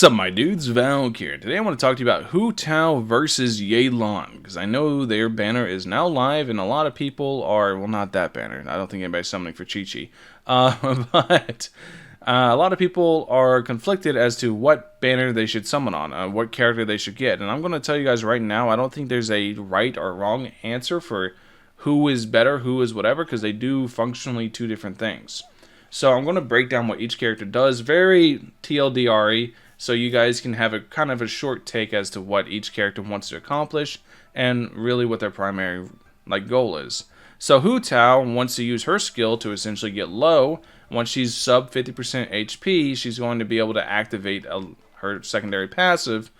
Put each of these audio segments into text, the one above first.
What's up, my dudes? Valkyrja. Today I want to talk to you about Hutao versus Yelan, because I know their banner is now live, and a lot of people are, well, not that banner. I don't think anybody's summoning for Chi-Chi. But a lot of people are conflicted as to what banner they should summon on, what character they should get. And I'm going to tell you guys right now, I don't think there's a right or wrong answer for who is better, who is whatever, because they do functionally two different things. So I'm going to break down what each character does, very TLDR-y, so you guys can have a kind of a short take as to what each character wants to accomplish and really what their primary goal is. So Hutao wants to use her skill to essentially get low. Once she's sub 50% HP, she's going to be able to activate her secondary passive,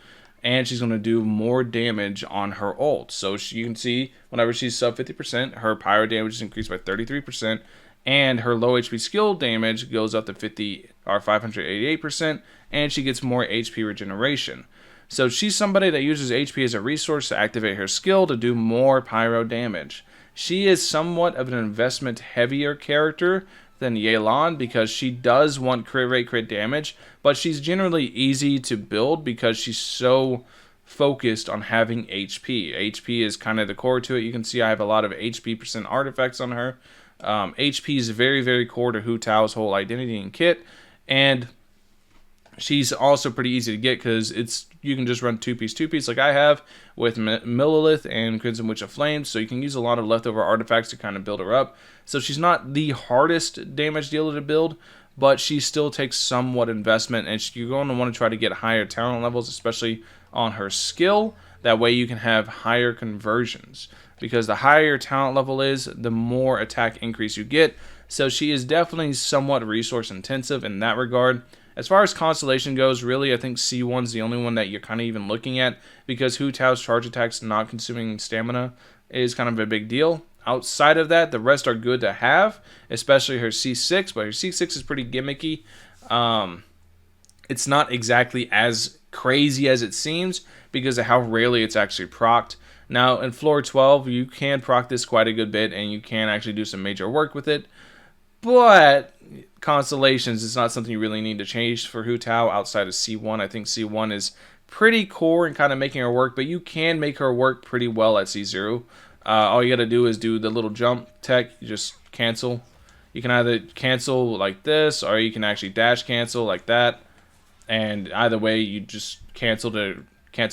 and she's going to do more damage on her ult. So you can see whenever she's sub 50%, her pyro damage is increased by 33%, and her low HP skill damage goes up to 588%, and she gets more HP regeneration. So she's somebody that uses HP as a resource to activate her skill to do more pyro damage. She is somewhat of an investment heavier character than Yelan because she does want crit rate, crit damage, but she's generally easy to build because she's so focused on having HP. HP is kind of the core to it. You can see I have a lot of HP percent artifacts on her. HP is very, very core to Hu Tao's whole identity and kit, and she's also pretty easy to get because you can just run two-piece like I have with Millilith and Crimson Witch of Flames, so you can use a lot of leftover artifacts to kind of build her up. So she's not the hardest damage dealer to build, but she still takes somewhat investment, and you're going to want to try to get higher talent levels, especially on her skill. That way you can have higher conversions, because the higher your talent level is, the more attack increase you get. So she is definitely somewhat resource intensive in that regard. As far as Constellation goes, really I think C1's the only one that you're kind of even looking at, because Hu Tao's charge attacks not consuming stamina is kind of a big deal. Outside of that, the rest are good to have, especially her C6, but her C6 is pretty gimmicky. It's not exactly as crazy as it seems because of how rarely it's actually procced. Now, in floor 12, you can proc this quite a good bit, and you can actually do some major work with it. But Constellations is not something you really need to change for Hutao outside of C1. I think C1 is pretty core in kind of making her work, but you can make her work pretty well at C0. All you got to do is do the little jump tech. You just cancel. You can either cancel like this, or you can actually dash cancel like that. And either way, you just cancel the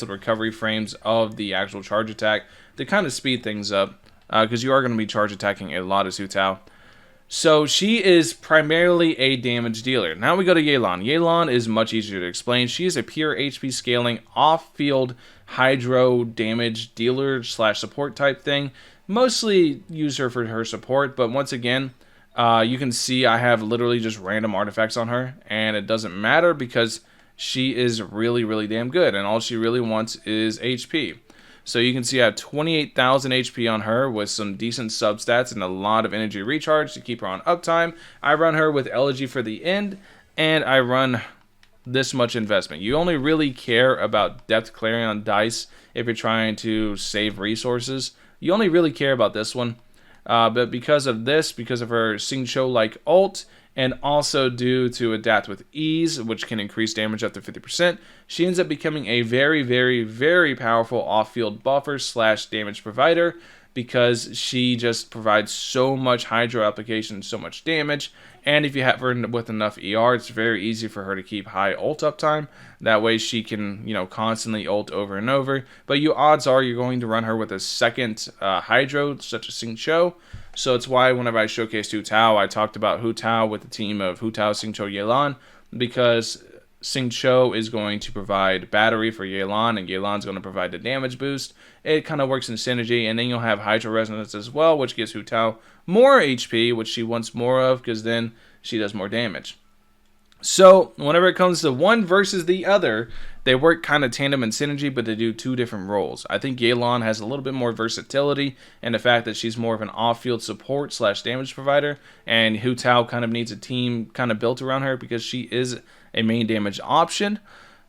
recovery frames of the actual charge attack to kind of speed things up, because you are going to be charge attacking a lot as Hutao. So she is primarily a damage dealer. Now we go to Yelan. Yelan is much easier to explain. She is a pure HP scaling off-field hydro damage dealer / support type thing. Mostly use her for her support, but once again, you can see I have literally just random artifacts on her, and it doesn't matter because she is really, really damn good, and all she really wants is HP. So you can see I have 28,000 HP on her with some decent substats and a lot of energy recharge to keep her on uptime. I run her with Elegy for the end, and I run this much investment. You only really care about depth clearing on dice if you're trying to save resources. You only really care about this one. But because of this, because of her Xingqiu-like ult, and also due to adapt with ease, which can increase damage up to 50%, she ends up becoming a very, very, very powerful off-field buffer / damage provider, because she just provides so much hydro application, so much damage. And if you have her with enough ER, it's very easy for her to keep high ult uptime. That way she can, constantly ult over and over. But odds are you're going to run her with a second hydro, such as Xingqiu. So it's why whenever I showcased Hutao, I talked about Hutao with the team of Hutao, Xingqiu, Yelan, because Xingqiu is going to provide battery for Yelan, and Yelan's going to provide the damage boost. It kind of works in synergy, and then you'll have Hydro Resonance as well, which gives Hutao more HP, which she wants more of, because then she does more damage. So, whenever it comes to one versus the other, they work kind of tandem and synergy, but they do two different roles. I think Yelan has a little bit more versatility, and the fact that she's more of an off-field support / damage provider, and Hutao kind of needs a team kind of built around her because she is a main damage option.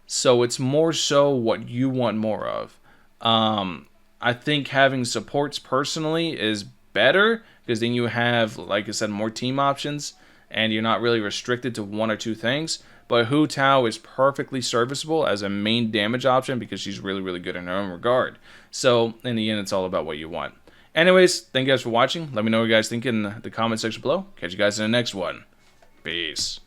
So it's more so what you want more of. I think having supports personally is better, because then you have, like I said, more team options, and you're not really restricted to one or two things. but Hutao is perfectly serviceable as a main damage option because she's really, really good in her own regard. So, in the end, it's all about what you want. Anyways, thank you guys for watching. Let me know what you guys think in the comment section below. Catch you guys in the next one. Peace.